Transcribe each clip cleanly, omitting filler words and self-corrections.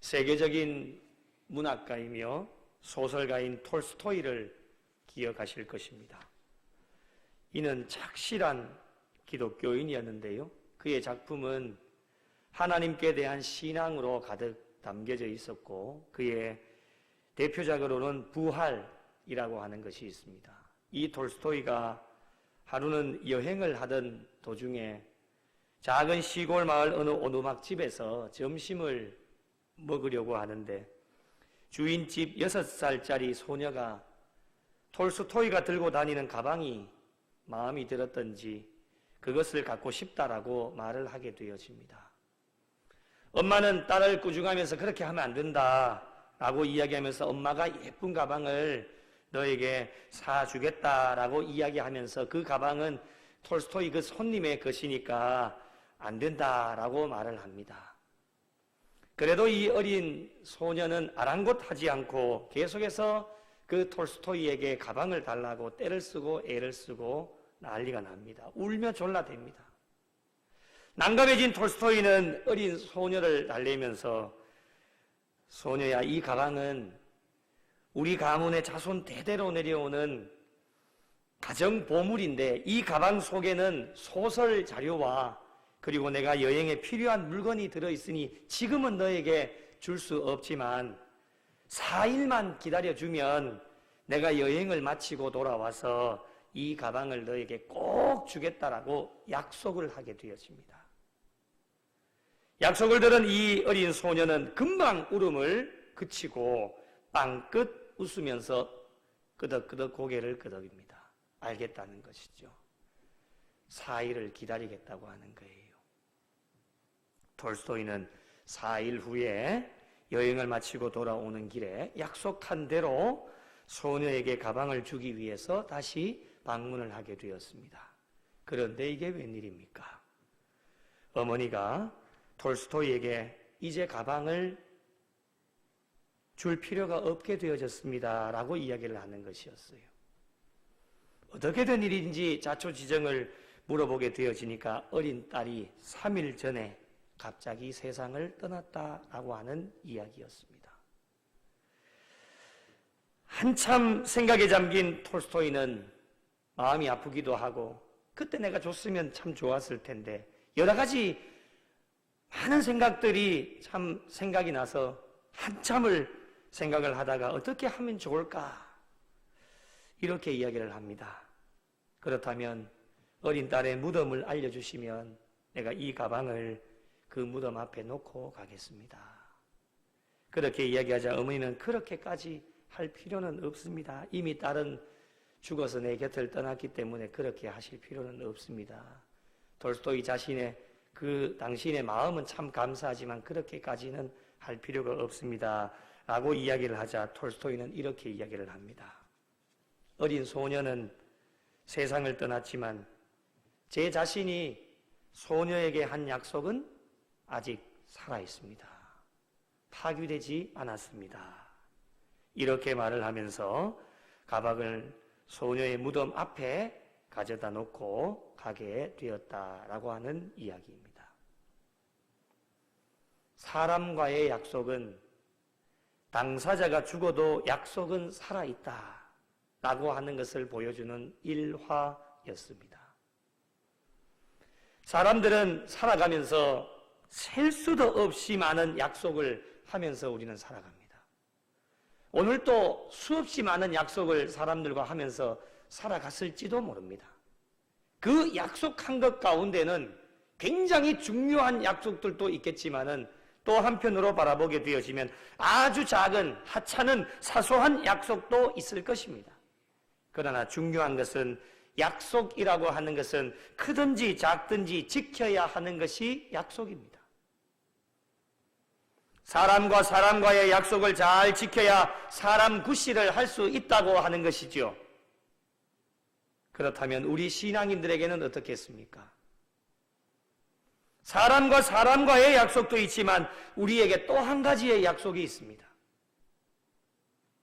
세계적인 문학가이며 소설가인 톨스토이를 기억하실 것입니다. 이는 착실한 기독교인이었는데요. 그의 작품은 하나님께 대한 신앙으로 가득 담겨져 있었고 그의 대표작으로는 부활이라고 하는 것이 있습니다. 이 톨스토이가 하루는 여행을 하던 도중에 작은 시골 마을 어느 오두막집에서 점심을 먹으려고 하는데 주인집 6살짜리 소녀가 톨스토이가 들고 다니는 가방이 마음이 들었던지 그것을 갖고 싶다라고 말을 하게 되어집니다. 엄마는 딸을 꾸중하면서 그렇게 하면 안 된다라고 이야기하면서 엄마가 예쁜 가방을 너에게 사주겠다라고 이야기하면서 그 가방은 톨스토이 그 손님의 것이니까 안 된다라고 말을 합니다. 그래도 이 어린 소녀는 아랑곳하지 않고 계속해서 그 톨스토이에게 가방을 달라고 떼를 쓰고 애를 쓰고 난리가 납니다. 울며 졸라댑니다. 난감해진 톨스토이는 어린 소녀를 달래면서 소녀야, 이 가방은 우리 가문의 자손 대대로 내려오는 가정 보물인데 이 가방 속에는 소설 자료와 그리고 내가 여행에 필요한 물건이 들어있으니 지금은 너에게 줄 수 없지만 4일만 기다려주면 내가 여행을 마치고 돌아와서 이 가방을 너에게 꼭 주겠다라고 약속을 하게 되어집니다. 약속을 들은 이 어린 소녀는 금방 울음을 그치고 빵긋 웃으면서 끄덕끄덕 고개를 끄덕입니다. 알겠다는 것이죠. 4일을 기다리겠다고 하는 거예요. 톨스토이는 4일 후에 여행을 마치고 돌아오는 길에 약속한 대로 소녀에게 가방을 주기 위해서 다시 방문을 하게 되었습니다. 그런데 이게 웬일입니까? 어머니가 톨스토이에게 이제 가방을 줄 필요가 없게 되어졌습니다 라고 이야기를 하는 것이었어요. 어떻게 된 일인지 자초지정을 물어보게 되어지니까 어린 딸이 3일 전에 갑자기 세상을 떠났다라고 하는 이야기였습니다. 한참 생각에 잠긴 톨스토이는 마음이 아프기도 하고 그때 내가 줬으면 참 좋았을 텐데 여러 가지 많은 생각들이 참 생각이 나서 한참을 생각을 하다가 어떻게 하면 좋을까 이렇게 이야기를 합니다. 그렇다면 어린 딸의 무덤을 알려주시면 내가 이 가방을 그 무덤 앞에 놓고 가겠습니다. 그렇게 이야기하자 어머니는 그렇게까지 할 필요는 없습니다. 이미 딸은 죽어서 내 곁을 떠났기 때문에 그렇게 하실 필요는 없습니다. 톨스토이 자신의 그 당신의 마음은 참 감사하지만 그렇게까지는 할 필요가 없습니다. 라고 이야기를 하자 톨스토이는 이렇게 이야기를 합니다. 어린 소녀는 세상을 떠났지만 제 자신이 소녀에게 한 약속은 아직 살아있습니다. 파괴되지 않았습니다. 이렇게 말을 하면서 가방을 소녀의 무덤 앞에 가져다 놓고 가게 되었다라고 하는 이야기입니다. 사람과의 약속은 당사자가 죽어도 약속은 살아있다 라고 하는 것을 보여주는 일화였습니다. 사람들은 살아가면서 셀 수도 없이 많은 약속을 하면서 우리는 살아갑니다. 오늘도 수없이 많은 약속을 사람들과 하면서 살아갔을지도 모릅니다. 그 약속한 것 가운데는 굉장히 중요한 약속들도 있겠지만은 또 한편으로 바라보게 되어지면 아주 작은 하찮은 사소한 약속도 있을 것입니다. 그러나 중요한 것은 약속이라고 하는 것은 크든지 작든지 지켜야 하는 것이 약속입니다. 사람과 사람과의 약속을 잘 지켜야 사람 구실을 할 수 있다고 하는 것이죠. 그렇다면 우리 신앙인들에게는 어떻겠습니까? 사람과 사람과의 약속도 있지만 우리에게 또 한 가지의 약속이 있습니다.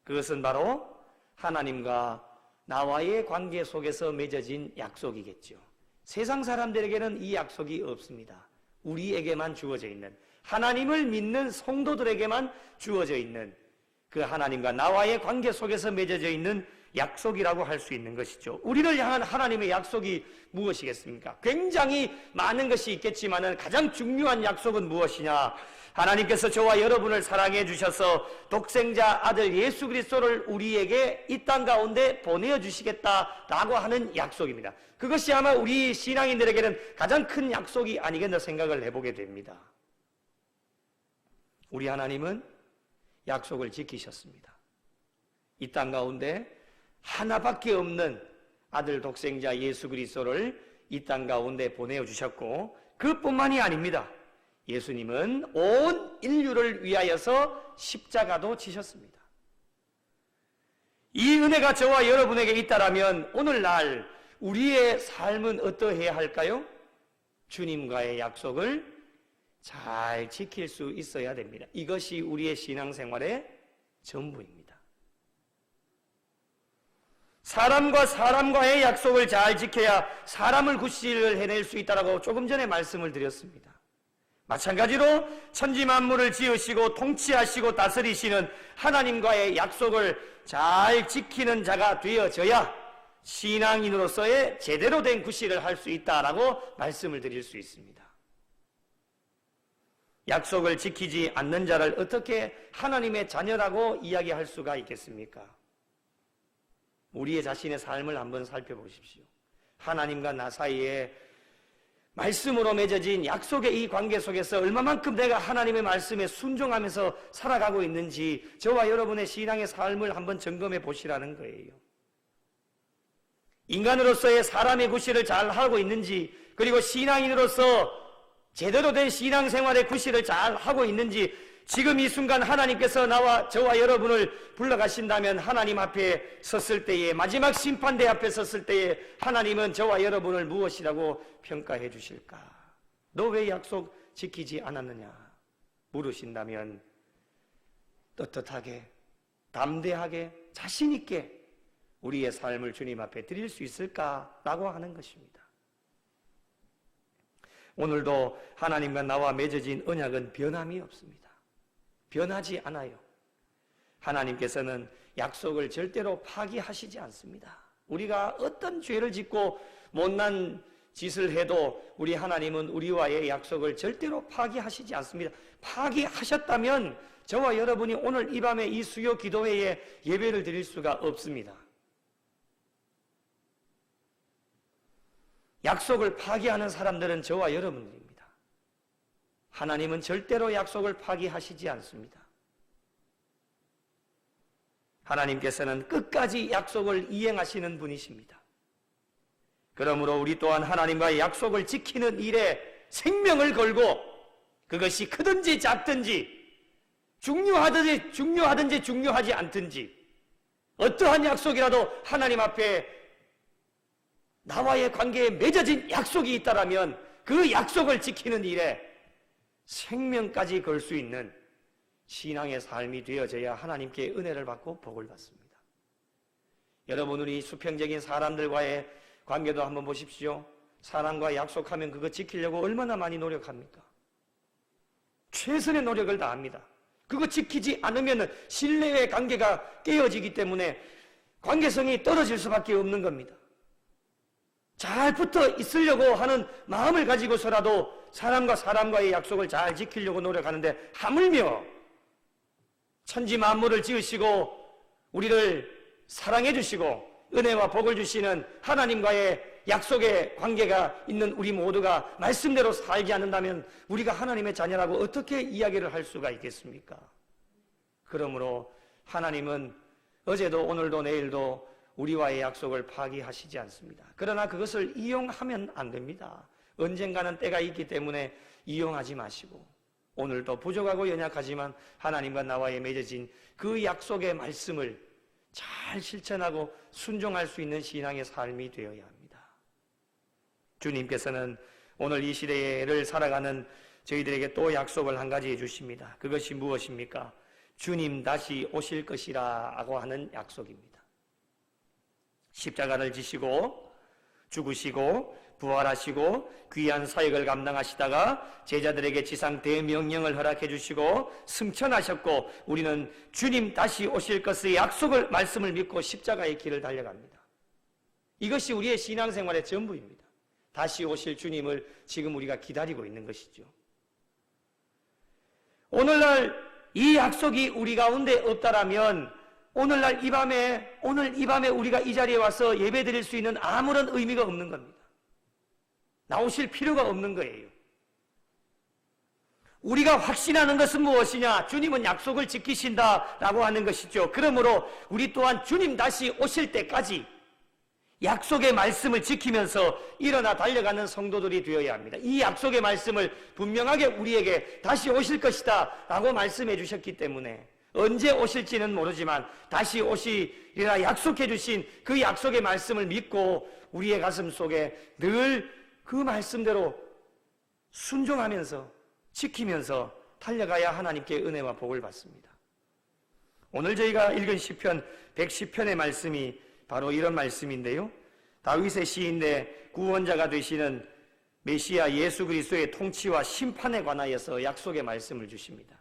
그것은 바로 하나님과 나와의 관계 속에서 맺어진 약속이겠죠. 세상 사람들에게는 이 약속이 없습니다. 우리에게만 주어져 있는, 하나님을 믿는 성도들에게만 주어져 있는 그 하나님과 나와의 관계 속에서 맺어져 있는 약속이라고 할 수 있는 것이죠. 우리를 향한 하나님의 약속이 무엇이겠습니까? 굉장히 많은 것이 있겠지만 가장 중요한 약속은 무엇이냐? 하나님께서 저와 여러분을 사랑해 주셔서 독생자 아들 예수 그리스도를 우리에게 이 땅 가운데 보내어 주시겠다라고 하는 약속입니다. 그것이 아마 우리 신앙인들에게는 가장 큰 약속이 아니겠나 생각을 해보게 됩니다. 우리 하나님은 약속을 지키셨습니다. 이 땅 가운데 하나밖에 없는 아들 독생자 예수 그리스도를 이 땅 가운데 보내어 주셨고, 그뿐만이 아닙니다. 예수님은 온 인류를 위하여서 십자가도 지셨습니다. 이 은혜가 저와 여러분에게 있다라면 오늘날 우리의 삶은 어떠해야 할까요? 주님과의 약속을 잘 지킬 수 있어야 됩니다. 이것이 우리의 신앙생활의 전부입니다. 사람과 사람과의 약속을 잘 지켜야 사람을 구실을 해낼 수 있다고 조금 전에 말씀을 드렸습니다. 마찬가지로 천지 만물을 지으시고 통치하시고 다스리시는 하나님과의 약속을 잘 지키는 자가 되어져야 신앙인으로서의 제대로 된 구실을 할 수 있다라고 말씀을 드릴 수 있습니다. 약속을 지키지 않는 자를 어떻게 하나님의 자녀라고 이야기할 수가 있겠습니까? 우리의 자신의 삶을 한번 살펴보십시오. 하나님과 나 사이에 말씀으로 맺어진 약속의 이 관계 속에서 얼마만큼 내가 하나님의 말씀에 순종하면서 살아가고 있는지 저와 여러분의 신앙의 삶을 한번 점검해 보시라는 거예요. 인간으로서의 사람의 구실을 잘 하고 있는지, 그리고 신앙인으로서 제대로 된 신앙생활의 구실을 잘 하고 있는지, 지금 이 순간 하나님께서 나와 저와 여러분을 불러가신다면 하나님 앞에 섰을 때에, 마지막 심판대 앞에 섰을 때에 하나님은 저와 여러분을 무엇이라고 평가해 주실까? 너 왜 약속 지키지 않았느냐? 물으신다면 떳떳하게, 담대하게, 자신 있게 우리의 삶을 주님 앞에 드릴 수 있을까라고 하는 것입니다. 오늘도 하나님과 나와 맺어진 언약은 변함이 없습니다. 변하지 않아요. 하나님께서는 약속을 절대로 파기하시지 않습니다. 우리가 어떤 죄를 짓고 못난 짓을 해도 우리 하나님은 우리와의 약속을 절대로 파기하시지 않습니다. 파기하셨다면 저와 여러분이 오늘 이 밤에 이 수요 기도회에 예배를 드릴 수가 없습니다. 약속을 파기하는 사람들은 저와 여러분들입니다. 하나님은 절대로 약속을 파기하시지 않습니다. 하나님께서는 끝까지 약속을 이행하시는 분이십니다. 그러므로 우리 또한 하나님과의 약속을 지키는 일에 생명을 걸고, 그것이 크든지 작든지 중요하든지 중요하지 않든지 어떠한 약속이라도 하나님 앞에 나와의 관계에 맺어진 약속이 있다라면 그 약속을 지키는 일에 생명까지 걸 수 있는 신앙의 삶이 되어져야 하나님께 은혜를 받고 복을 받습니다. 여러분, 우리 수평적인 사람들과의 관계도 한번 보십시오. 사람과 약속하면 그거 지키려고 얼마나 많이 노력합니까? 최선의 노력을 다합니다. 그거 지키지 않으면 신뢰의 관계가 깨어지기 때문에 관계성이 떨어질 수밖에 없는 겁니다. 잘 붙어 있으려고 하는 마음을 가지고서라도 사람과 사람과의 약속을 잘 지키려고 노력하는데, 하물며 천지 만물을 지으시고 우리를 사랑해 주시고 은혜와 복을 주시는 하나님과의 약속의 관계가 있는 우리 모두가 말씀대로 살지 않는다면 우리가 하나님의 자녀라고 어떻게 이야기를 할 수가 있겠습니까? 그러므로 하나님은 어제도 오늘도 내일도 우리와의 약속을 파기하시지 않습니다. 그러나 그것을 이용하면 안 됩니다. 언젠가는 때가 있기 때문에 이용하지 마시고, 오늘도 부족하고 연약하지만 하나님과 나와의 맺어진 그 약속의 말씀을 잘 실천하고 순종할 수 있는 신앙의 삶이 되어야 합니다. 주님께서는 오늘 이 시대를 살아가는 저희들에게 또 약속을 한 가지 해주십니다. 그것이 무엇입니까? 주님 다시 오실 것이라고 하는 약속입니다. 십자가를 지시고 죽으시고 부활하시고 귀한 사역을 감당하시다가 제자들에게 지상 대명령을 허락해 주시고 승천하셨고 우리는 주님 다시 오실 것의 약속을 말씀을 믿고 십자가의 길을 달려갑니다. 이것이 우리의 신앙생활의 전부입니다. 다시 오실 주님을 지금 우리가 기다리고 있는 것이죠. 오늘날 이 약속이 우리 가운데 없다라면 오늘 이 밤에 우리가 이 자리에 와서 예배 드릴 수 있는 아무런 의미가 없는 겁니다. 나오실 필요가 없는 거예요. 우리가 확신하는 것은 무엇이냐? 주님은 약속을 지키신다라고 하는 것이죠. 그러므로 우리 또한 주님 다시 오실 때까지 약속의 말씀을 지키면서 일어나 달려가는 성도들이 되어야 합니다. 이 약속의 말씀을 분명하게 우리에게 다시 오실 것이다 라고 말씀해 주셨기 때문에 언제 오실지는 모르지만 다시 오시리라 약속해 주신 그 약속의 말씀을 믿고 우리의 가슴 속에 늘 그 말씀대로 순종하면서 지키면서 달려가야 하나님께 은혜와 복을 받습니다. 오늘 저희가 읽은 시편 110편의 말씀이 바로 이런 말씀인데요. 다윗의 시인데 구원자가 되시는 메시아 예수 그리스도의 통치와 심판에 관하여서 약속의 말씀을 주십니다.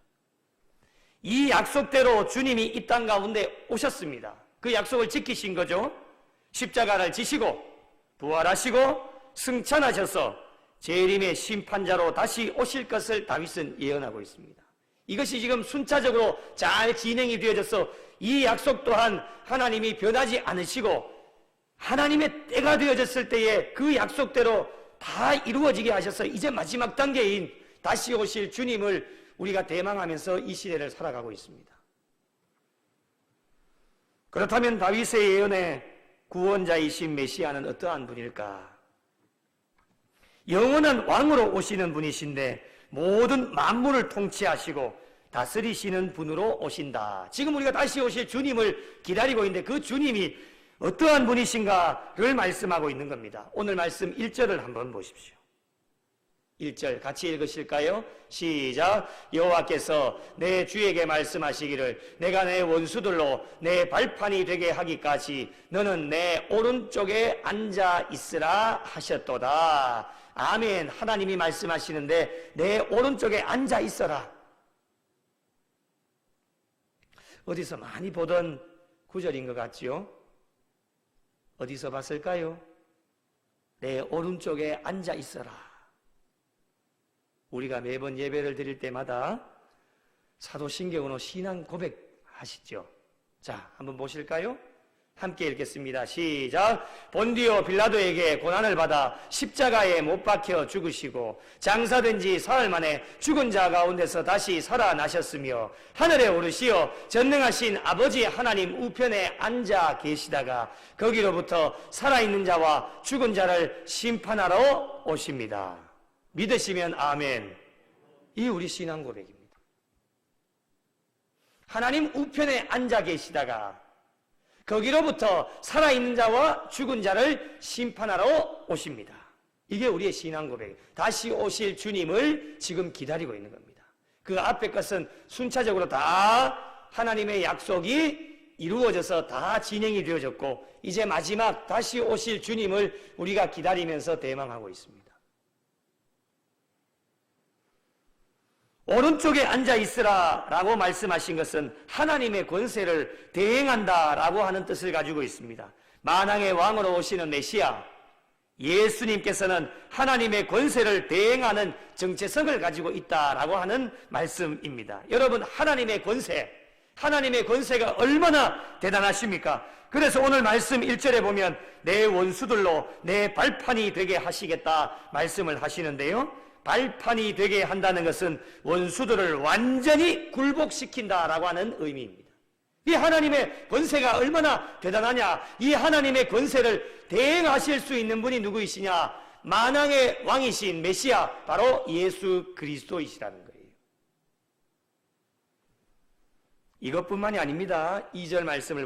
이 약속대로 주님이 이 땅 가운데 오셨습니다. 그 약속을 지키신 거죠. 십자가를 지시고 부활하시고 승천하셔서 재림의 심판자로 다시 오실 것을 다윗은 예언하고 있습니다. 이것이 지금 순차적으로 잘 진행이 되어져서 이 약속 또한 하나님이 변하지 않으시고 하나님의 때가 되어졌을 때에 그 약속대로 다 이루어지게 하셔서 이제 마지막 단계인 다시 오실 주님을 우리가 대망하면서 이 시대를 살아가고 있습니다. 그렇다면 다윗의 예언의 구원자이신 메시아는 어떠한 분일까? 영원한 왕으로 오시는 분이신데 모든 만물을 통치하시고 다스리시는 분으로 오신다. 지금 우리가 다시 오실 주님을 기다리고 있는데 그 주님이 어떠한 분이신가를 말씀하고 있는 겁니다. 오늘 말씀 1절을 한번 보십시오. 1절 같이 읽으실까요? 시작. 여호와께서 내 주에게 말씀하시기를 내가 내 원수들로 내 발판이 되게 하기까지 너는 내 오른쪽에 앉아 있으라 하셨도다. 아멘. 하나님이 말씀하시는데 내 오른쪽에 앉아 있어라. 어디서 많이 보던 구절인 것 같지요? 어디서 봤을까요? 내 오른쪽에 앉아 있어라. 우리가 매번 예배를 드릴 때마다 사도신경으로 신앙 고백하시죠. 자, 한번 보실까요? 함께 읽겠습니다. 시작. 본디오 빌라도에게 고난을 받아 십자가에 못 박혀 죽으시고 장사된 지 사흘 만에 죽은 자 가운데서 다시 살아나셨으며 하늘에 오르시어 전능하신 아버지 하나님 우편에 앉아 계시다가 거기로부터 살아있는 자와 죽은 자를 심판하러 오십니다. 믿으시면 아멘. 이 우리 신앙 고백입니다. 하나님 우편에 앉아 계시다가 거기로부터 살아있는 자와 죽은 자를 심판하러 오십니다. 이게 우리의 신앙 고백. 다시 오실 주님을 지금 기다리고 있는 겁니다. 그 앞에 것은 순차적으로 다 하나님의 약속이 이루어져서 다 진행이 되어졌고 이제 마지막 다시 오실 주님을 우리가 기다리면서 대망하고 있습니다. 오른쪽에 앉아 있으라 라고 말씀하신 것은 하나님의 권세를 대행한다 라고 하는 뜻을 가지고 있습니다. 만왕의 왕으로 오시는 메시아 예수님께서는 하나님의 권세를 대행하는 정체성을 가지고 있다라고 하는 말씀입니다. 여러분, 하나님의 권세가 얼마나 대단하십니까? 그래서 오늘 말씀 1절에 보면 내 원수들로 내 발판이 되게 하시겠다 말씀을 하시는데요. 발판이 되게 한다는 것은 원수들을 완전히 굴복시킨다라고 하는 의미입니다. 이 하나님의 권세가 얼마나 대단하냐? 이 하나님의 권세를 대행하실 수 있는 분이 누구이시냐? 만왕의 왕이신 메시아, 바로 예수 그리스도이시라는 거예요. 이것뿐만이 아닙니다. 2절 말씀을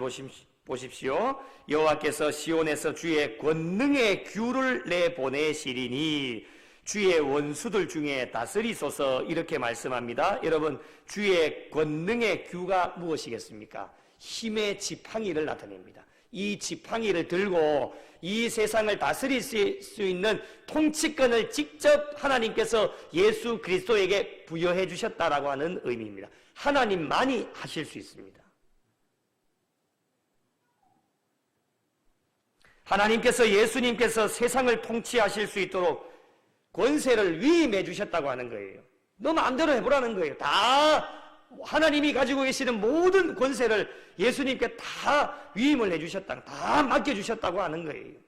보십시오. 여호와께서 시온에서 주의 권능의 규를 내보내시리니 주의 원수들 중에 다스리소서, 이렇게 말씀합니다. 여러분, 주의 권능의 규가 무엇이겠습니까? 힘의 지팡이를 나타냅니다. 이 지팡이를 들고 이 세상을 다스릴 수 있는 통치권을 직접 하나님께서 예수 그리스도에게 부여해 주셨다라고 하는 의미입니다. 하나님만이 하실 수 있습니다. 하나님께서 예수님께서 세상을 통치하실 수 있도록 권세를 위임해 주셨다고 하는 거예요. 너 마음대로 해보라는 거예요. 다 하나님이 가지고 계시는 모든 권세를 예수님께 다 위임을 해주셨다, 다 맡겨주셨다고 하는 거예요.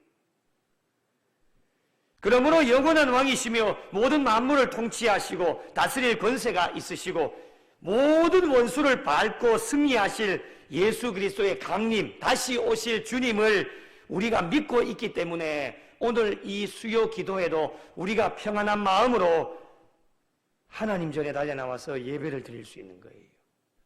그러므로 영원한 왕이시며 모든 만물을 통치하시고 다스릴 권세가 있으시고 모든 원수를 밟고 승리하실 예수 그리스도의 강림, 다시 오실 주님을 우리가 믿고 있기 때문에 오늘 이 수요 기도에도 우리가 평안한 마음으로 하나님 전에 달려나와서 예배를 드릴 수 있는 거예요.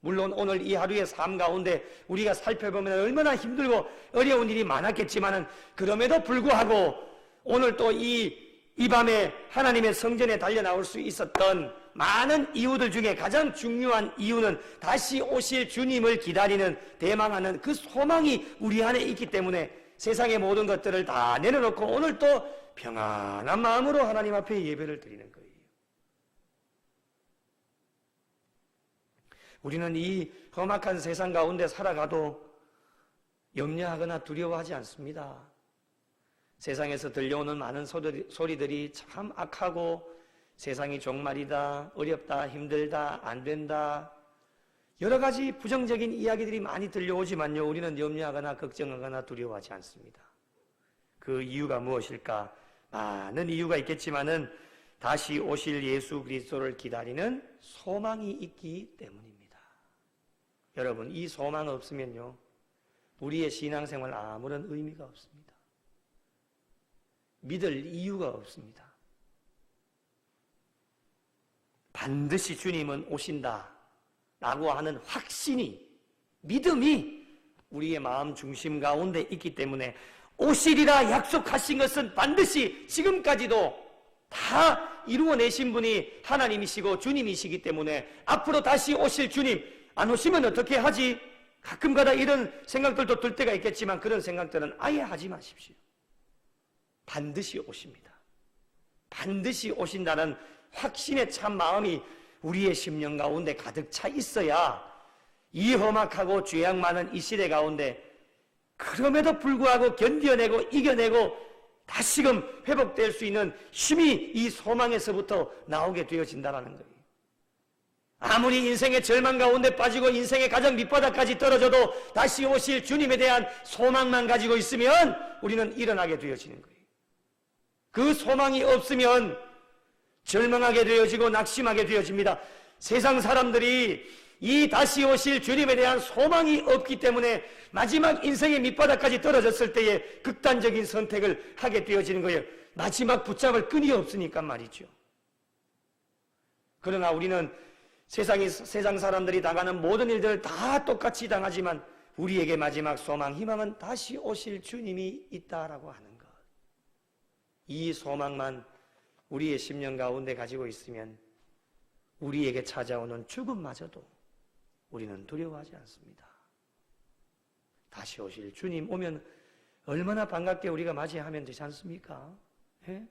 물론 오늘 이 하루의 삶 가운데 우리가 살펴보면 얼마나 힘들고 어려운 일이 많았겠지만은 그럼에도 불구하고 오늘 또 이 밤에 하나님의 성전에 달려나올 수 있었던 많은 이유들 중에 가장 중요한 이유는 다시 오실 주님을 기다리는, 대망하는 그 소망이 우리 안에 있기 때문에 세상의 모든 것들을 다 내려놓고 오늘 또 평안한 마음으로 하나님 앞에 예배를 드리는 거예요. 우리는 이 험악한 세상 가운데 살아가도 염려하거나 두려워하지 않습니다. 세상에서 들려오는 많은 소리들이 참 악하고 세상이 종말이다, 어렵다, 힘들다, 안 된다, 여러 가지 부정적인 이야기들이 많이 들려오지만요, 우리는 염려하거나 걱정하거나 두려워하지 않습니다. 그 이유가 무엇일까? 많은 이유가 있겠지만은 다시 오실 예수 그리스도를 기다리는 소망이 있기 때문입니다. 여러분, 이 소망 없으면요, 우리의 신앙생활 아무런 의미가 없습니다. 믿을 이유가 없습니다. 반드시 주님은 오신다 라고 하는 확신이, 믿음이 우리의 마음 중심 가운데 있기 때문에 오시리라 약속하신 것은 반드시 지금까지도 다 이루어내신 분이 하나님이시고 주님이시기 때문에 앞으로 다시 오실 주님, 안 오시면 어떻게 하지? 가끔가다 이런 생각들도 들 때가 있겠지만 그런 생각들은 아예 하지 마십시오. 반드시 오십니다. 반드시 오신다는 확신의 참 마음이 우리의 심령 가운데 가득 차 있어야 이 험악하고 죄악 많은 이 시대 가운데 그럼에도 불구하고 견뎌내고 이겨내고 다시금 회복될 수 있는 힘이 이 소망에서부터 나오게 되어진다는 거예요. 아무리 인생의 절망 가운데 빠지고 인생의 가장 밑바닥까지 떨어져도 다시 오실 주님에 대한 소망만 가지고 있으면 우리는 일어나게 되어지는 거예요. 그 소망이 없으면 절망하게 되어지고 낙심하게 되어집니다. 세상 사람들이 이 다시 오실 주님에 대한 소망이 없기 때문에 마지막 인생의 밑바닥까지 떨어졌을 때에 극단적인 선택을 하게 되어지는 거예요. 마지막 붙잡을 끈이 없으니까 말이죠. 그러나 우리는 세상 사람들이 당하는 모든 일들을 다 똑같이 당하지만 우리에게 마지막 소망, 희망은 다시 오실 주님이 있다라고 하는 것. 이 소망만 우리의 심령 가운데 가지고 있으면 우리에게 찾아오는 죽음마저도 우리는 두려워하지 않습니다. 다시 오실 주님 오면 얼마나 반갑게 우리가 맞이하면 되지 않습니까? 예?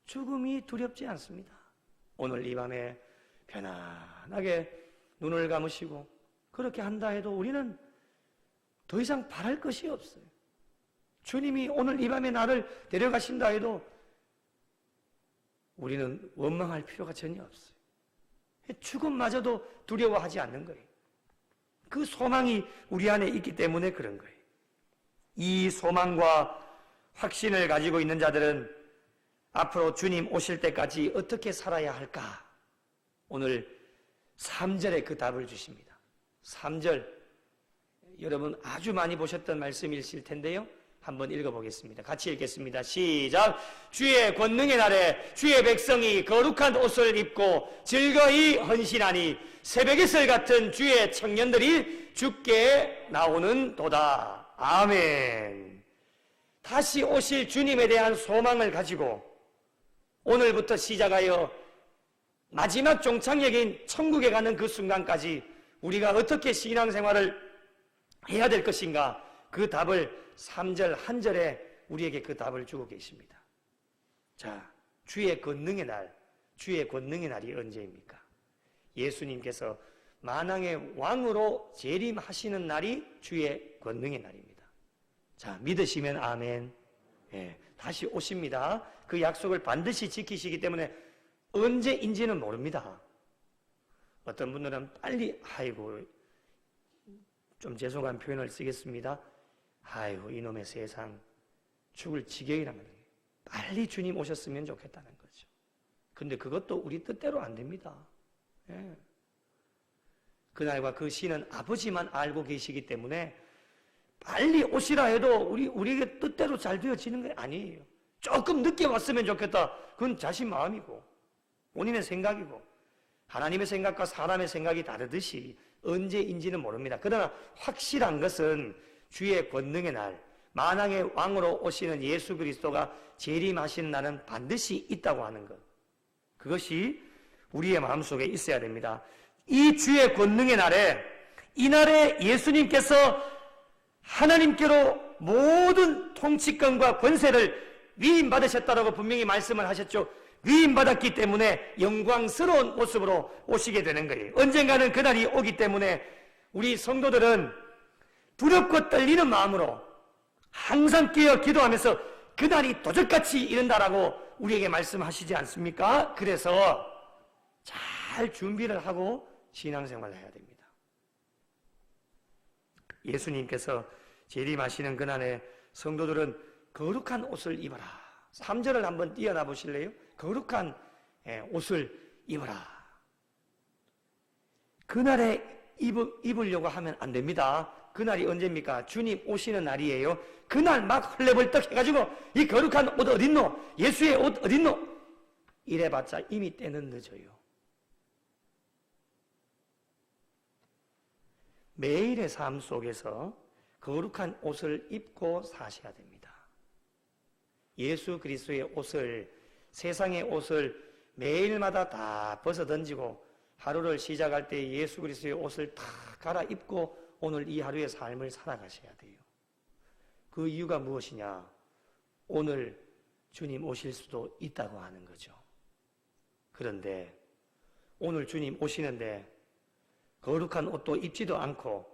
죽음이 두렵지 않습니다. 오늘 이 밤에 편안하게 눈을 감으시고 그렇게 한다 해도 우리는 더 이상 바랄 것이 없어요. 주님이 오늘 이 밤에 나를 데려가신다 해도 우리는 원망할 필요가 전혀 없어요. 죽음마저도 두려워하지 않는 거예요. 그 소망이 우리 안에 있기 때문에 그런 거예요. 이 소망과 확신을 가지고 있는 자들은 앞으로 주님 오실 때까지 어떻게 살아야 할까? 오늘 3절에 그 답을 주십니다. 3절, 여러분 아주 많이 보셨던 말씀이실 텐데요. 한번 읽어보겠습니다. 같이 읽겠습니다. 시작. 주의 권능의 날에 주의 백성이 거룩한 옷을 입고 즐거이 헌신하니 새벽의 설 같은 주의 청년들이 주께 나오는 도다. 아멘. 다시 오실 주님에 대한 소망을 가지고 오늘부터 시작하여 마지막 종착역인 천국에 가는 그 순간까지 우리가 어떻게 신앙생활을 해야 될 것인가, 그 답을 3절 한 절에 우리에게 그 답을 주고 계십니다. 자, 주의 권능의 날, 주의 권능의 날이 언제입니까? 예수님께서 만왕의 왕으로 재림하시는 날이 주의 권능의 날입니다. 자, 믿으시면 아멘. 예, 다시 오십니다. 그 약속을 반드시 지키시기 때문에 언제인지는 모릅니다. 어떤 분들은 빨리, 아이고, 좀 죄송한 표현을 쓰겠습니다. 아이고, 이놈의 세상, 죽을 지경이란 말이에요. 빨리 주님 오셨으면 좋겠다는 거죠. 근데 그것도 우리 뜻대로 안 됩니다. 예. 그날과 그 시는 아버지만 알고 계시기 때문에 빨리 오시라 해도 우리에게 뜻대로 잘 되어지는 게 아니에요. 조금 늦게 왔으면 좋겠다. 그건 자신 마음이고 본인의 생각이고 하나님의 생각과 사람의 생각이 다르듯이 언제인지는 모릅니다. 그러나 확실한 것은 주의 권능의 날, 만왕의 왕으로 오시는 예수 그리스도가 재림하시는 날은 반드시 있다고 하는 것. 그것이 우리의 마음속에 있어야 됩니다. 이 주의 권능의 날에, 이 날에 예수님께서 하나님께로 모든 통치권과 권세를 위임받으셨다라고 분명히 말씀을 하셨죠. 위임받았기 때문에 영광스러운 모습으로 오시게 되는 거예요. 언젠가는 그날이 오기 때문에 우리 성도들은 두렵고 떨리는 마음으로 항상 깨어 기도하면서 그날이 도적같이 이른다라고 우리에게 말씀하시지 않습니까? 그래서 잘 준비를 하고 신앙생활을 해야 됩니다. 예수님께서 재림하시는 그날에 성도들은 거룩한 옷을 입어라. 3절을 한번 띄어나 보실래요? 거룩한 옷을 입어라. 그날에 입으려고 하면 안 됩니다. 그날이 언제입니까? 주님 오시는 날이에요. 그날 막 헐레벌떡 해가지고 이 거룩한 옷 어딨노? 예수의 옷 어딨노? 이래봤자 이미 때는 늦어요. 매일의 삶 속에서 거룩한 옷을 입고 사셔야 됩니다. 예수 그리스도의 옷을, 세상의 옷을 매일마다 다 벗어던지고 하루를 시작할 때 예수 그리스도의 옷을 다 갈아입고 오늘 이 하루의 삶을 살아가셔야 돼요. 그 이유가 무엇이냐? 오늘 주님 오실 수도 있다고 하는 거죠. 그런데 오늘 주님 오시는데 거룩한 옷도 입지도 않고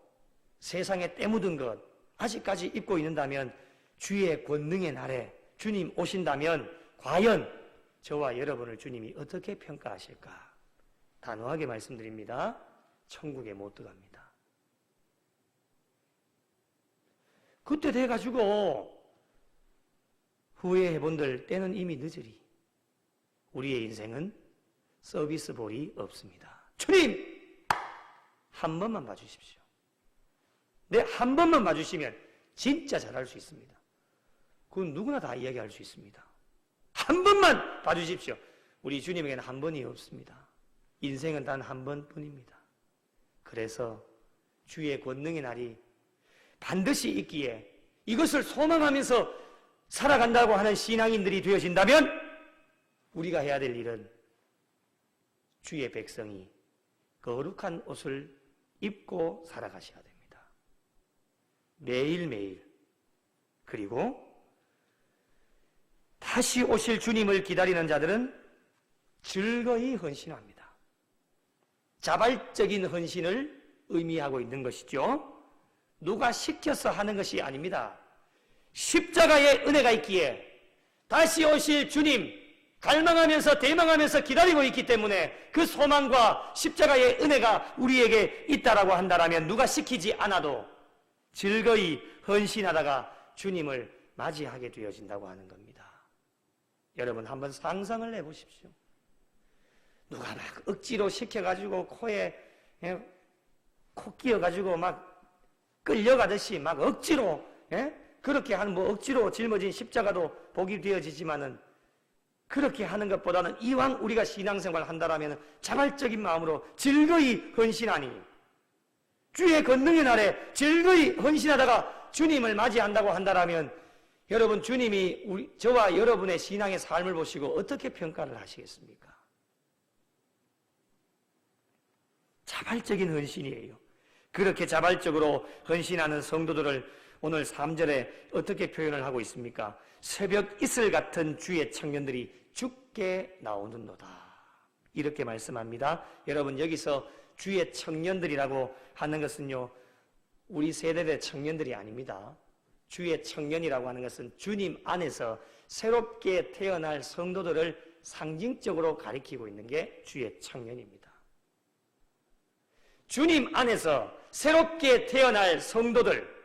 세상에 때 묻은 것 아직까지 입고 있는다면 주의 권능의 날에 주님 오신다면 과연 저와 여러분을 주님이 어떻게 평가하실까? 단호하게 말씀드립니다. 천국에 못 들어갑니다. 그때 돼가지고 후회해본들 때는 이미 늦으리. 우리의 인생은 서비스볼이 없습니다. 주님! 한 번만 봐주십시오. 네, 한 번만 봐주시면 진짜 잘할 수 있습니다. 그건 누구나 다 이야기할 수 있습니다. 한 번만 봐주십시오. 우리 주님에게는 한 번이 없습니다. 인생은 단 한 번뿐입니다. 그래서 주의 권능의 날이 반드시 있기에 이것을 소망하면서 살아간다고 하는 신앙인들이 되어진다면 우리가 해야 될 일은 주의 백성이 거룩한 옷을 입고 살아가셔야 됩니다. 매일매일. 그리고 다시 오실 주님을 기다리는 자들은 즐거이 헌신합니다. 자발적인 헌신을 의미하고 있는 것이죠. 누가 시켜서 하는 것이 아닙니다. 십자가의 은혜가 있기에 다시 오실 주님 갈망하면서 대망하면서 기다리고 있기 때문에 그 소망과 십자가의 은혜가 우리에게 있다라고 한다면 누가 시키지 않아도 즐거이 헌신하다가 주님을 맞이하게 되어진다고 하는 겁니다. 여러분 한번 상상을 해보십시오. 누가 막 억지로 시켜가지고 코에 코 끼어가지고 막 끌려가듯이 막 억지로 그렇게 하는 뭐 억지로 짊어진 십자가도 복이 되어지지만은 그렇게 하는 것보다는 이왕 우리가 신앙생활 한다라면 자발적인 마음으로 즐거이 헌신하니 주의 권능의 날에 즐거이 헌신하다가 주님을 맞이한다고 한다라면 여러분 주님이 저와 여러분의 신앙의 삶을 보시고 어떻게 평가를 하시겠습니까? 자발적인 헌신이에요. 그렇게 자발적으로 헌신하는 성도들을 오늘 3절에 어떻게 표현을 하고 있습니까? 새벽 이슬 같은 주의 청년들이 죽게 나오는도다. 이렇게 말씀합니다. 여러분, 여기서 주의 청년들이라고 하는 것은요, 우리 세대의 청년들이 아닙니다. 주의 청년이라고 하는 것은 주님 안에서 새롭게 태어날 성도들을 상징적으로 가리키고 있는 게 주의 청년입니다. 주님 안에서 새롭게 태어날 성도들,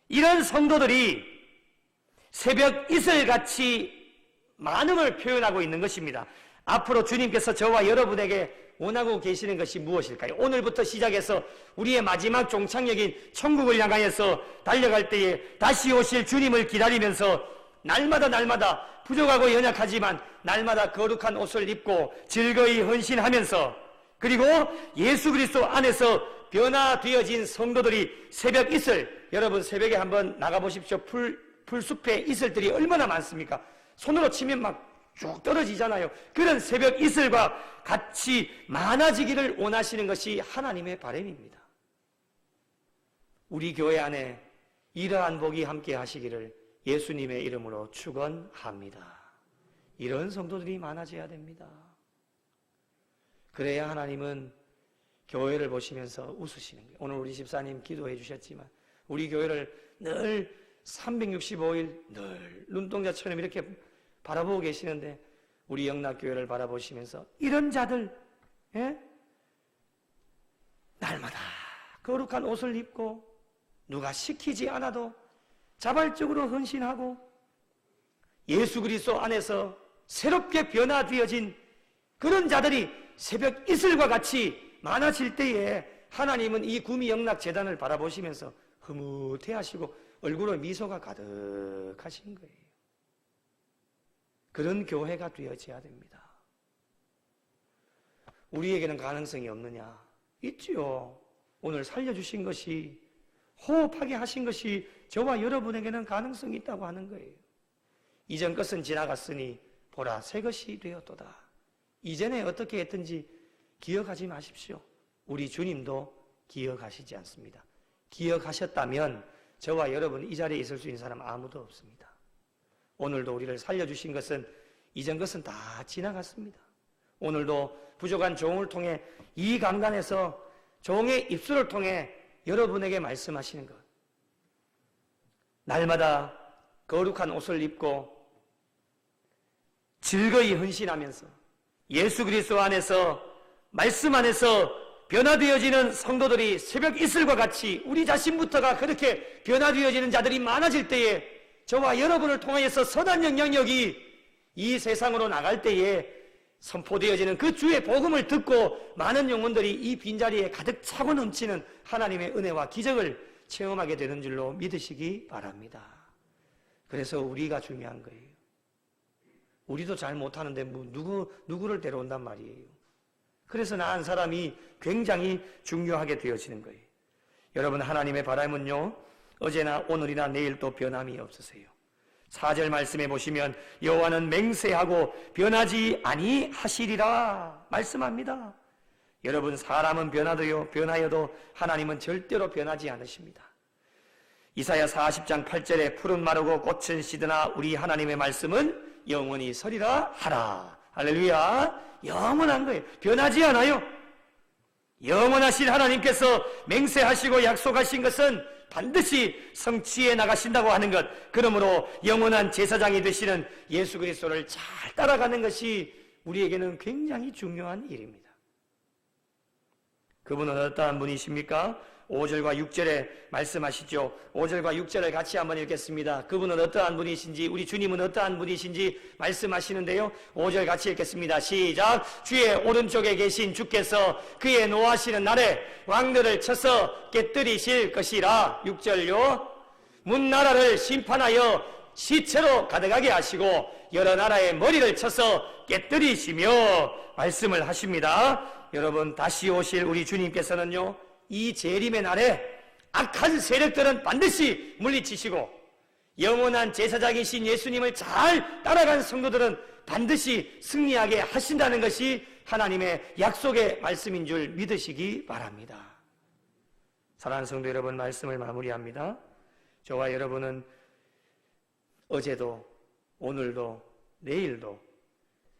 이런 성도들이 새벽 이슬같이 많음을 표현하고 있는 것입니다. 앞으로 주님께서 저와 여러분에게 원하고 계시는 것이 무엇일까요? 오늘부터 시작해서 우리의 마지막 종착역인 천국을 향하여서 달려갈 때에 다시 오실 주님을 기다리면서 날마다 부족하고 연약하지만 날마다 거룩한 옷을 입고 즐거이 헌신하면서, 그리고 예수 그리스도 안에서 변화되어진 성도들이 새벽 이슬, 여러분 새벽에 한번 나가보십시오. 풀숲에 이슬들이 얼마나 많습니까? 손으로 치면 막 쭉 떨어지잖아요. 그런 새벽 이슬과 같이 많아지기를 원하시는 것이 하나님의 바람입니다. 우리 교회 안에 이러한 복이 함께 하시기를 예수님의 이름으로 축원합니다. 이런 성도들이 많아져야 됩니다. 그래야 하나님은 교회를 보시면서 웃으시는 거예요. 오늘 우리 집사님 기도해 주셨지만 우리 교회를 늘 365일 늘 눈동자처럼 이렇게 바라보고 계시는데, 우리 영락교회를 바라보시면서 이런 자들, 날마다 거룩한 옷을 입고 누가 시키지 않아도 자발적으로 헌신하고 예수 그리스도 안에서 새롭게 변화되어진 그런 자들이 새벽 이슬과 같이 많아질 때에 하나님은 이 구미 영락재단을 바라보시면서 흐뭇해 하시고 얼굴에 미소가 가득하신 거예요. 그런 교회가 되어져야 됩니다. 우리에게는 가능성이 없느냐? 있지요. 오늘 살려주신 것이, 호흡하게 하신 것이 저와 여러분에게는 가능성이 있다고 하는 거예요. 이전 것은 지나갔으니 보라 새 것이 되었도다. 이전에 어떻게 했든지 기억하지 마십시오. 우리 주님도 기억하시지 않습니다. 기억하셨다면 저와 여러분 이 자리에 있을 수 있는 사람 아무도 없습니다. 오늘도 우리를 살려주신 것은 이전 것은 다 지나갔습니다. 오늘도 부족한 종을 통해 이 강단에서 종의 입술을 통해 여러분에게 말씀하시는 것, 날마다 거룩한 옷을 입고 즐거이 헌신하면서 예수 그리스도 안에서 말씀 안에서 변화되어지는 성도들이 새벽 이슬과 같이 우리 자신부터가 그렇게 변화되어지는 자들이 많아질 때에 저와 여러분을 통하여서 선한 영향력이 이 세상으로 나갈 때에 선포되어지는 그 주의 복음을 듣고 많은 영혼들이 이 빈자리에 가득 차고 넘치는 하나님의 은혜와 기적을 체험하게 되는 줄로 믿으시기 바랍니다. 그래서 우리가 중요한 거예요. 우리도 잘 못하는데 누구를 데려온단 말이에요. 그래서 나 한 사람이 굉장히 중요하게 되어지는 거예요. 여러분, 하나님의 바람은요, 어제나 오늘이나 내일도 변함이 없으세요. 4절 말씀해 보시면 여호와는 맹세하고 변하지 아니하시리라 말씀합니다. 여러분, 사람은 변하여도 하나님은 절대로 변하지 않으십니다. 이사야 40장 8절에 푸른 마르고 꽃은 시드나 우리 하나님의 말씀은 영원히 서리라 하라. 할렐루야. 영원한 거예요. 변하지 않아요. 영원하신 하나님께서 맹세하시고 약속하신 것은 반드시 성취해 나가신다고 하는 것, 그러므로 영원한 제사장이 되시는 예수 그리스도를 잘 따라가는 것이 우리에게는 굉장히 중요한 일입니다. 그분은 어떠한 분이십니까? 5절과 6절에 말씀하시죠. 5절과 6절을 같이 한번 읽겠습니다. 그분은 어떠한 분이신지, 우리 주님은 어떠한 분이신지 말씀하시는데요. 5절 같이 읽겠습니다. 시작. 주의 오른쪽에 계신 주께서 그의 노하시는 날에 왕들을 쳐서 깨뜨리실 것이라. 6절요. 문나라를 심판하여 시체로 가득하게 하시고 여러 나라의 머리를 쳐서 깨뜨리시며 말씀을 하십니다. 여러분, 다시 오실 우리 주님께서는요, 이 재림의 날에 악한 세력들은 반드시 물리치시고 영원한 제사장이신 예수님을 잘 따라간 성도들은 반드시 승리하게 하신다는 것이 하나님의 약속의 말씀인 줄 믿으시기 바랍니다. 사랑하는 성도 여러분, 말씀을 마무리합니다. 저와 여러분은 어제도 오늘도 내일도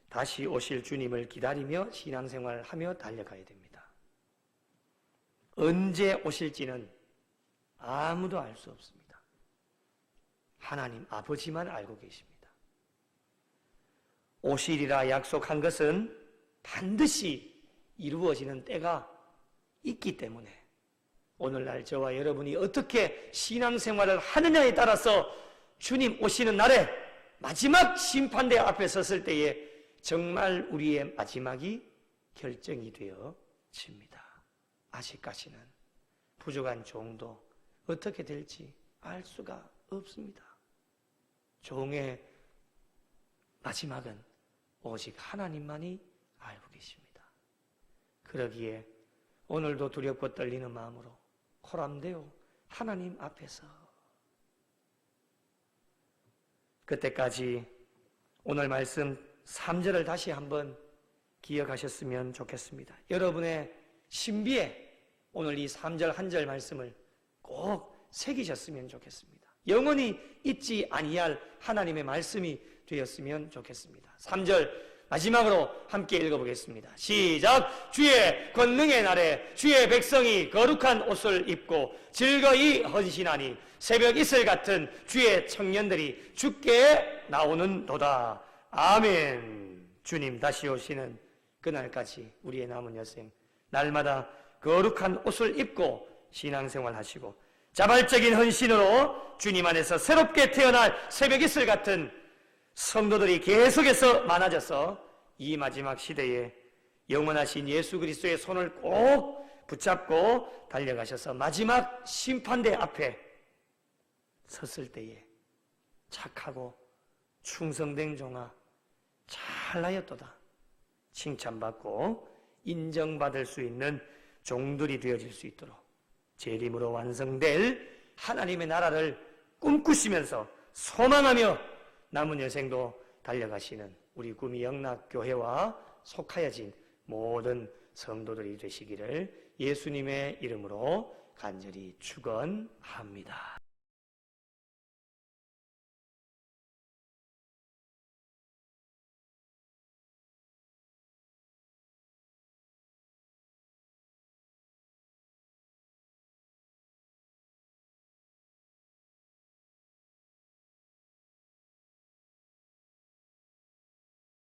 다시 오실 주님을 기다리며 신앙생활하며 달려가야 됩니다. 언제 오실지는 아무도 알 수 없습니다. 하나님 아버지만 알고 계십니다. 오시리라 약속한 것은 반드시 이루어지는 때가 있기 때문에 오늘날 저와 여러분이 어떻게 신앙생활을 하느냐에 따라서 주님 오시는 날에 마지막 심판대 앞에 섰을 때에 정말 우리의 마지막이 결정이 되어집니다. 아직까지는 부족한 종도 어떻게 될지 알 수가 없습니다. 종의 마지막은 오직 하나님만이 알고 계십니다. 그러기에 오늘도 두렵고 떨리는 마음으로 코람되어 하나님 앞에서 그때까지 오늘 말씀 3절을 다시 한번 기억하셨으면 좋겠습니다. 여러분의 신비에 오늘 이 3절 한 절 말씀을 꼭 새기셨으면 좋겠습니다. 영원히 잊지 아니할 하나님의 말씀이 되었으면 좋겠습니다. 3절 마지막으로 함께 읽어보겠습니다. 시작! 주의 권능의 날에 주의 백성이 거룩한 옷을 입고 즐거이 헌신하니 새벽 이슬 같은 주의 청년들이 주께 나오는도다. 아멘. 주님 다시 오시는 그날까지 우리의 남은 여생 날마다 거룩한 옷을 입고 신앙생활 하시고 자발적인 헌신으로 주님 안에서 새롭게 태어날 새벽 이슬 같은 성도들이 계속해서 많아져서 이 마지막 시대에 영원하신 예수 그리스도의 손을 꼭 붙잡고 달려가셔서 마지막 심판대 앞에 섰을 때에 착하고 충성된 종아 잘하였도다 칭찬받고 인정받을 수 있는 종들이 되어질 수 있도록 재림으로 완성될 하나님의 나라를 꿈꾸시면서 소망하며 남은 여생도 달려가시는 우리 구미 영락교회와 속하여진 모든 성도들이 되시기를 예수님의 이름으로 간절히 축원합니다.